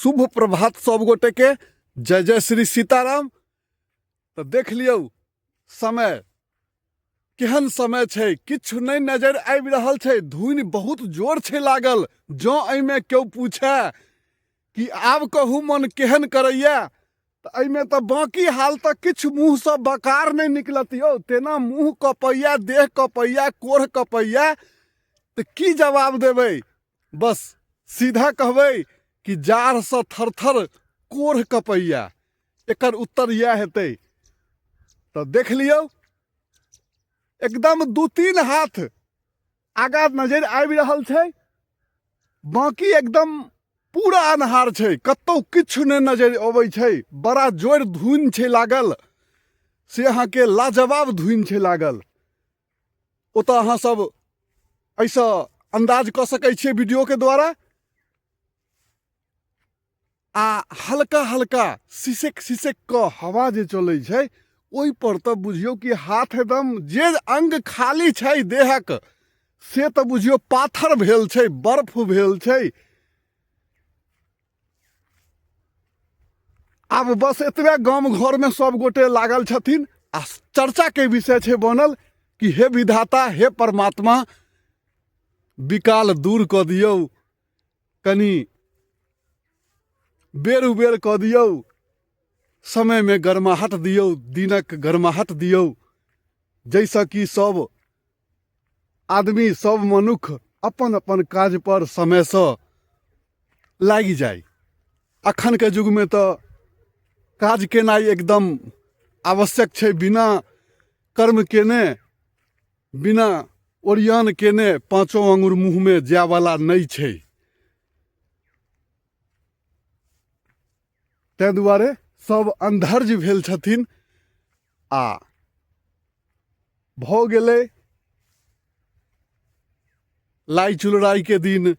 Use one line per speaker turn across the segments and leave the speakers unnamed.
शुभ प्रभात सब गोटे के। जय जय श्री सीताराम। तो देख लियो समय केहन समय छै, किछु नहीं नजर आबि रहल छै। धुनि बहुत जोर छै लागल। जो एहिमे केओ पूछे कि आब कहू मन केहन करैया, तो एहिमे तो बाकी हाल तक किछु मुँह से बकार नहीं निकलत यौ। तेना मुँह कपैया, देह कपैया, कोढ़ कपैया, तो की जवाब देबै। बस सीधा कहबै कि जाड़ से थरथर कोढ़ कपैया। एकर उत्तर यह हेतै। तो देख लियो एकदम 2-3 हाथ आगा नजर आबि रहल छै, बाकी एकदम पूरा अन्हार छै। कतौ किछु नहीं नजर अबै छै। बड़ा जोर धुनि छै लागल, से अहाँ के लाजवाब धुनि छै लागल। ओतऽ अहाँ सब ऐसा अंदाज कऽ सकै छियै वीडियो के द्वारा। आ हल्का हल्का सिसक सिसक कऽ हवा जे चलै छै, ओहि पर तऽ बुझियौ कि हाथ एकदम जे अंग खाली छै देहक, से तऽ बुझियौ पाथर भेल छै, बर्फ भेल छै। आब बस एतबे गाम घर में सब गोटे लागल छथिन आ चर्चा के विषय छै बनल कि हे विधाता, हे परमात्मा, विकाल दूर कऽ दियौ, कनी बेर उबेर कऽ दियौ, समय में गर्माहट दियौ, दिनक गर्माहट दियौ, जैसा कि सब आदमी, सब मनुख अपन अपन काज पर समय से लागि जाए। अखन के युग में तो काज केनाई एकदम आवश्यक छै। बिना कर्म केने, बिना ओरियान केने पांचों अंगुर मुंह में जाय वाला नहीं छै। तै दुआरे सब अंधर्ज भेल छथिन। आ भऽ गेलै लाई चुलराई के दिन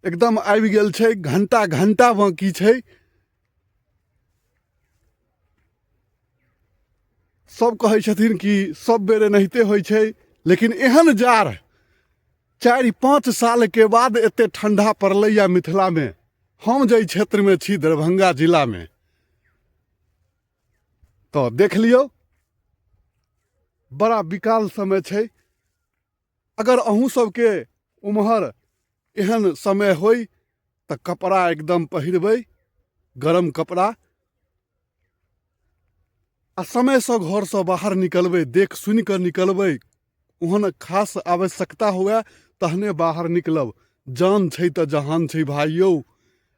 एकदम आबि गेल छै। घंटा घंटा बाकी छै। सब कहै छथिन कि सब बेर एनाहिते होइ छै, लेकिन एहन जाड़ 4-5 साल के बाद एते ठंडा पड़लैया मिथिला में। हम जे क्षेत्र में छी, दरभंगा जिला में, तो देख लियो बड़ा विकाल समय छै। अगर अहूँ सबके उम्हर एहन समय होई तो कपड़ा एकदम पहिरबै, गरम कपड़ा, आ समय से घर से बाहर निकलबै, देख सुनि कऽ निकलबै। ओहन खास आवश्यकता हुए तहने बाहर निकलब। जान छै तो जहान छै भाइयौ।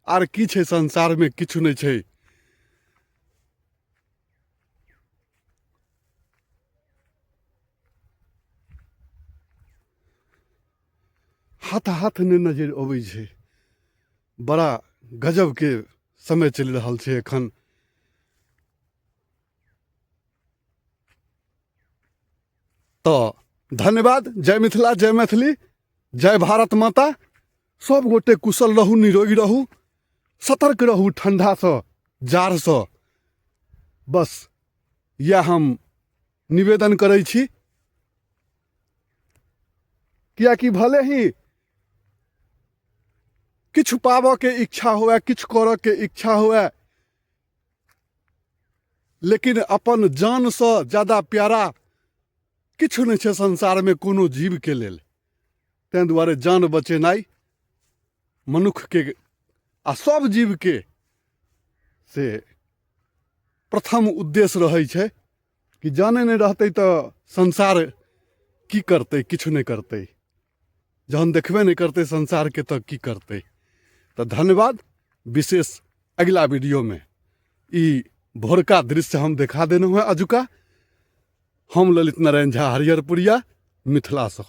आर की छै संसार में, किछु नहीं छै। हाथ हाथ ने नजर अबै छै। बड़ा गजब के समय चलि रहल छै एखन। तो धन्यवाद। जय मिथिला, जय मैथिली, जय भारत माता। सब गोटे कुशल रहू, निरोगी रहू, सतर्क रहू ठंडा से, जाड़ से। बस यह हम निवेदन करै छी। किया कि भले ही किछु पाबऽ के इच्छा हुए, किछु करऽ के इच्छा हुए, लेकिन अपन जान से ज्यादा प्यारा किछु नहीं छै संसार में कोनो जीव के लेल। तै दुआरे जान बचेनाई मनुख के आ सब जीव के से प्रथम उद्देश्य रहै छै। कि जाने नहीं रहतै तो संसार की करतै, किछु नहीं करतै। जहन देखबे नहीं करतै संसार के तो की करतै। तो धन्यवाद। विशेष अगला वीडियो में ई भोरका दृश्य हम दिखा देने हुए अजुका। हम ललित नारायण झा, हरिहरपुरिया, मिथिला से।